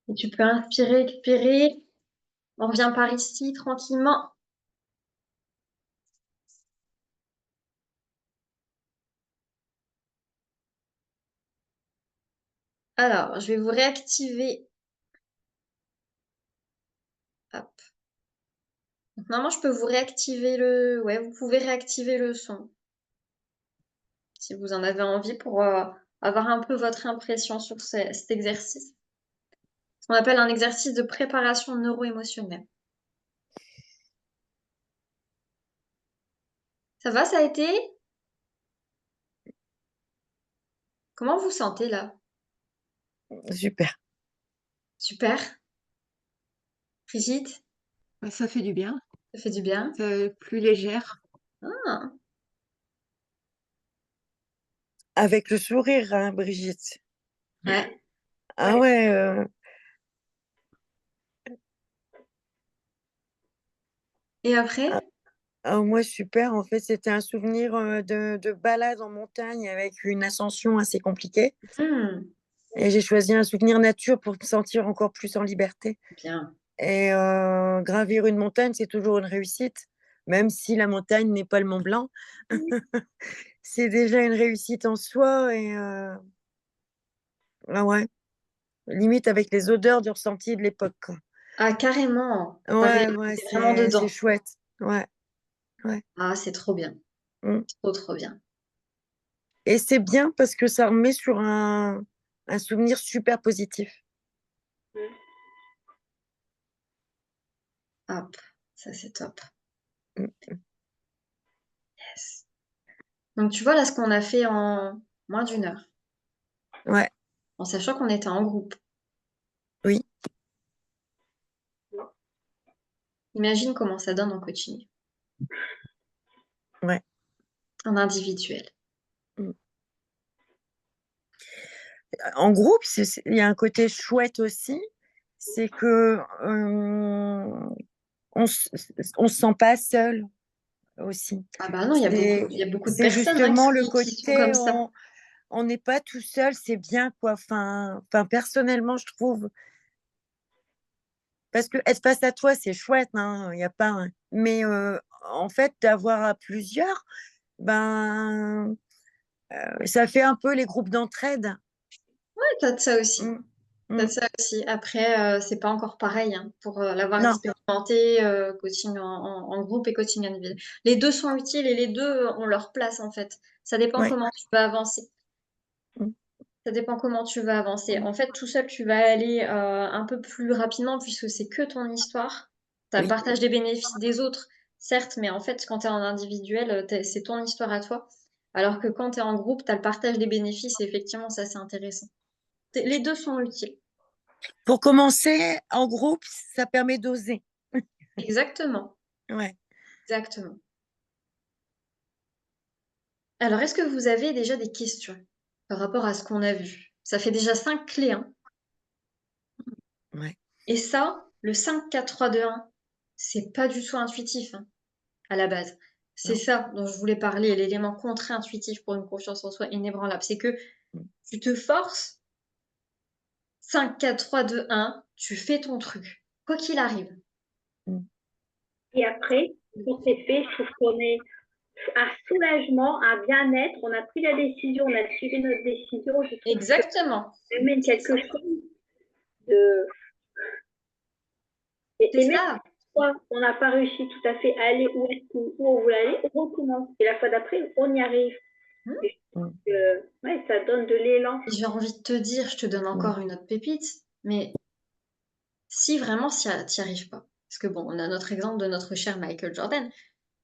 Et tu peux inspirer, expirer. On revient par ici tranquillement. Alors, je vais vous réactiver. Hop. Donc, normalement, je peux vous réactiver le... Ouais, vous pouvez réactiver le son. Si vous en avez envie pour avoir un peu votre impression sur cet exercice. Ce qu'on appelle un exercice de préparation neuro-émotionnelle. Ça va, ça a été? Comment vous sentez là? Super. Super. Brigitte, Bah, ça fait du bien, ça fait du bien. c'est plus légère. Ah, Avec le sourire, hein, Brigitte. ouais. Ah ouais, Et après? moi super. En fait, c'était un souvenir de balade en montagne avec une ascension assez compliquée. Hmm, Et j'ai choisi un souvenir nature pour me sentir encore plus en liberté. bien. Et gravir une montagne, c'est toujours une réussite, même si la montagne n'est pas le Mont Blanc. C'est déjà une réussite en soi. Et ah ouais, limite avec les odeurs du ressenti de l'époque, quoi. Ah, carrément. Ouais, ouais, T'es vraiment c'est dedans. chouette. Ouais, ouais. Ah, c'est trop bien. Mm. Trop, trop bien. Et c'est bien parce que ça remet sur un souvenir super positif. Hop, ça c'est top. Mm. Yes. Donc tu vois là ce qu'on a fait en moins d'une heure, Ouais, en sachant qu'on était en groupe. oui, Imagine comment ça donne en coaching, ouais. en individuel. Mm. En groupe, il y a un côté chouette aussi, c'est que on se, on se sent pas seul aussi. Ah bah non, il y a beaucoup de C'est personnes hein, justement le qui sont comme côté, ça. on n'est pas tout seul, c'est bien quoi. Enfin, personnellement, je trouve, parce que être face à toi, c'est chouette, hein, il y a pas, mais en fait, d'avoir à plusieurs, ben, ça fait un peu les groupes d'entraide. Ouais, t'as de ça aussi. Mm. T'as de Mm. ça aussi. Après, c'est pas encore pareil hein, pour l'avoir Non, expérimenté, coaching en groupe et coaching individuel. Les deux sont utiles et les deux ont leur place en fait. Ça dépend ouais. comment tu vas avancer. Mm. Ça dépend comment tu vas avancer. Mm. En fait, tout seul, tu vas aller un peu plus rapidement puisque c'est que ton histoire. Tu as le Oui, partage des bénéfices des autres, certes, mais en fait, quand tu es en individuel, c'est ton histoire à toi. Alors que quand tu es en groupe, tu as le partage des bénéfices et effectivement, ça, c'est intéressant. Les deux sont utiles. pour commencer en groupe, ça permet d'oser. Exactement. Ouais. Exactement. Alors, est-ce que vous avez déjà des questions par rapport à ce qu'on a vu? Ça fait déjà 5 clés, hein. Ouais. Et ça, le 5, 4, 3, 2, 1, c'est pas du tout intuitif, hein, à la base. C'est Non. ça dont je voulais parler, l'élément contre-intuitif pour une confiance en soi inébranlable. C'est que Mm. tu te forces, 5, 4, 3, 2, 1, tu fais ton truc, quoi qu'il arrive. Mm. Et après, quand c'est fait, je trouve qu'on est un soulagement, un bien-être. On a pris la décision, on a suivi notre décision. Je trouve que Exactement. ça mène quelque chose de. Et C'est même ça. fois on n'a pas réussi tout à fait à aller où on voulait aller, on recommence. Et la fois d'après, on y arrive. Hmm. Et Mm. ouais, ça donne de l'élan. J'ai envie de te dire, je te donne Mm. encore une autre pépite, mais si vraiment tu n'y arrives pas, parce que bon, on a notre exemple de notre cher Michael Jordan,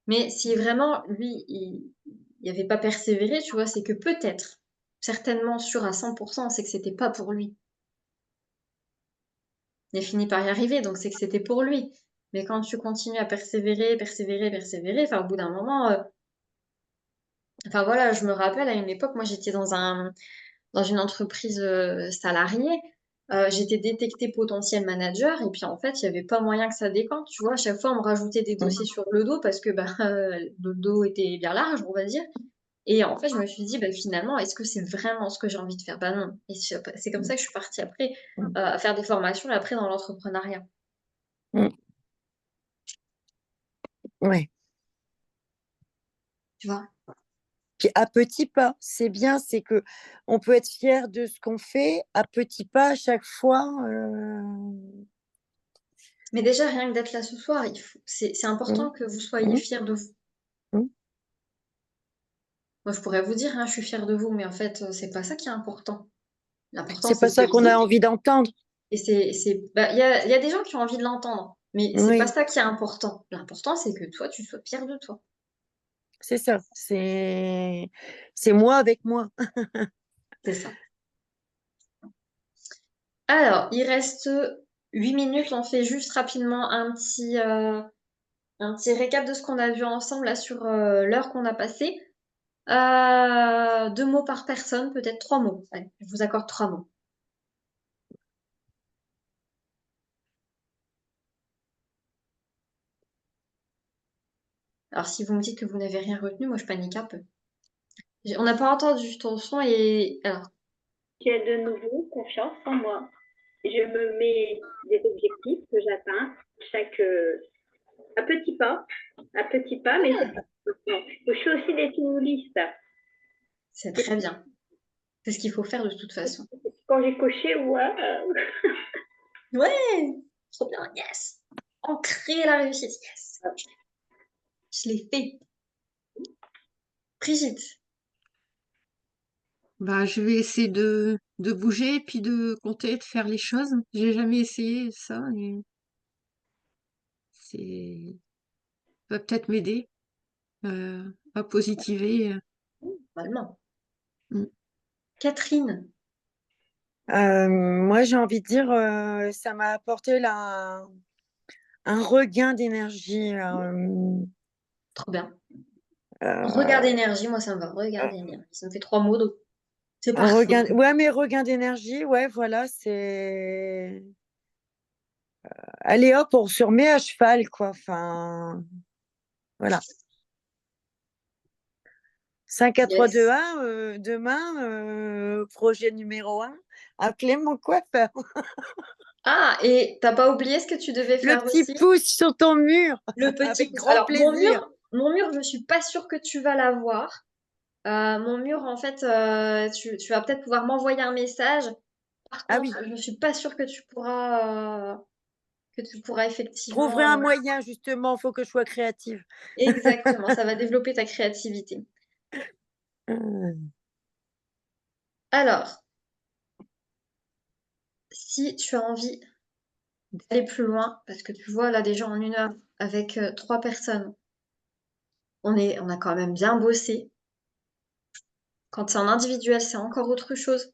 mais si vraiment lui, il avait pas persévéré, tu vois, c'est que peut-être, certainement sûr à 100%, c'est que c'était pas pour lui. Il a fini par y arriver, donc c'est que c'était pour lui. Mais quand tu continues à persévérer, persévérer, persévérer, enfin, au bout d'un moment, enfin voilà, je me rappelle à une époque, moi j'étais dans une entreprise salariée, j'étais détectée potentiel manager, et puis en fait, il n'y avait pas moyen que ça décante, tu vois. À chaque fois, on me rajoutait des dossiers sur le dos parce que bah, le dos était bien large, on va dire. Et en fait, je me suis dit, bah, finalement, est-ce que c'est vraiment ce que j'ai envie de faire? Bah non. Et c'est comme ça que je suis partie après à faire des formations et après dans l'entrepreneuriat. Mm. Ouais. Tu vois? Puis à petits pas, c'est bien, c'est que on peut être fier de ce qu'on fait à petits pas à chaque fois. Mais déjà, rien que d'être là ce soir, c'est important Mm, que vous soyez mm, fiers de vous. mm. Moi, je pourrais vous dire, hein, je suis fière de vous, mais en fait, c'est pas ça qui est important. L'important, C'est c'est pas de ça le qu'on a vivre. envie d'entendre. Et bah, il y a des gens qui ont envie de l'entendre, mais c'est pas Oui, ça qui est important. L'important, c'est que toi, tu sois fier de toi. c'est ça. C'est moi avec moi. C'est ça. Alors, il reste 8 minutes. On fait juste rapidement un petit récap de ce qu'on a vu ensemble là sur l'heure qu'on a passée. 2 mots par personne, peut-être 3 mots. Allez, je vous accorde 3 mots. Alors, si vous me dites que vous n'avez rien retenu, moi, je panique un peu. On n'a pas entendu ton son et... Alors, J'ai de nouveau confiance en moi. Je me mets des objectifs que j'atteins chaque à petits pas, mais c'est pas suffisant. Je fais aussi des to-do list. c'est très bien. C'est ce qu'il faut faire de toute façon. Quand j'ai coché, ouais, Ouais, trop bien, yes. Ancrer la réussite, yes. Je l'ai fait. Brigitte, Bah, je vais essayer de bouger, puis de compter, de faire les choses. J'ai jamais essayé ça, et c'est, ça va peut-être m'aider à positiver. normalement. Mm. Catherine, Moi, j'ai envie de dire, ça m'a apporté là, un regain d'énergie. trop bien. Regard Euh, d'énergie, moi ça me va. Regard d'énergie. Ça me fait 3 mots, donc c'est un parfait. regain, ouais, mais regain d'énergie, ouais, voilà, c'est. Allez hop, on se remet à cheval, quoi. Enfin, voilà. 5, 4, 3, 2, Yes. 1, demain, projet numéro 1, appelez mon coiffeur. Ah, et t'as pas oublié ce que tu devais Le faire petit aussi? pouce sur ton mur, Le petit avec pouce. grand Alors, plaisir. mon mur, je suis pas sûre que tu vas l'avoir. Mon mur, en fait, tu vas peut-être pouvoir m'envoyer un message. Par Ah contre, oui, je suis pas sûre que tu pourras je trouverai un effectivement. moyen, justement, il faut que je sois créative. Exactement, ça va développer ta créativité. Alors, si tu as envie d'aller plus loin, parce que tu vois là déjà en 1 heure avec 3 personnes, on a quand même bien bossé. Quand c'est en individuel, c'est encore autre chose.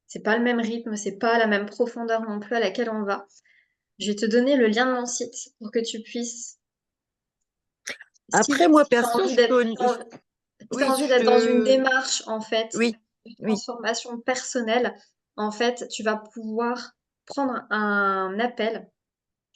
C'est pas le même rythme, c'est pas la même profondeur non plus à laquelle on va. Je vais te donner le lien de mon site pour que tu puisses, Après, moi, si tu as perso, envie je d'être, peux. si t'as Oui, envie d'être dans une démarche en fait oui, de oui. transformation personnelle, en fait, tu vas pouvoir prendre un appel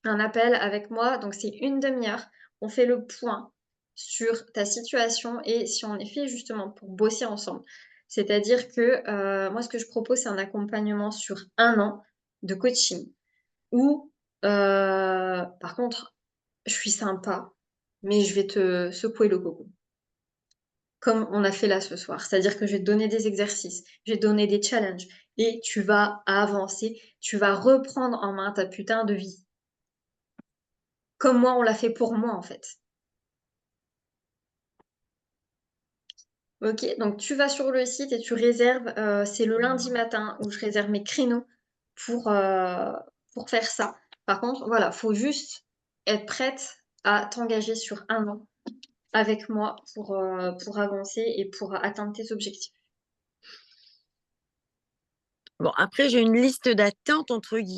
avec moi. Donc, c'est 1 demi-heure. On fait le point sur ta situation et si on est fait justement pour bosser ensemble. C'est-à-dire que moi, ce que je propose, c'est un accompagnement sur 1 an de coaching où, par contre, je suis sympa, mais je vais te secouer le coco. Comme on a fait là ce soir. C'est-à-dire que je vais te donner des exercices, je vais te donner des challenges et tu vas avancer, tu vas reprendre en main ta putain de vie. Comme moi, on l'a fait pour moi, en fait. Ok, donc tu vas sur le site et tu réserves. C'est le lundi matin où je réserve mes créneaux pour faire ça. Par contre, voilà, faut juste être prête à t'engager sur 1 an avec moi pour avancer et pour atteindre tes objectifs. Bon, après, j'ai une liste d'attente, entre guillemets.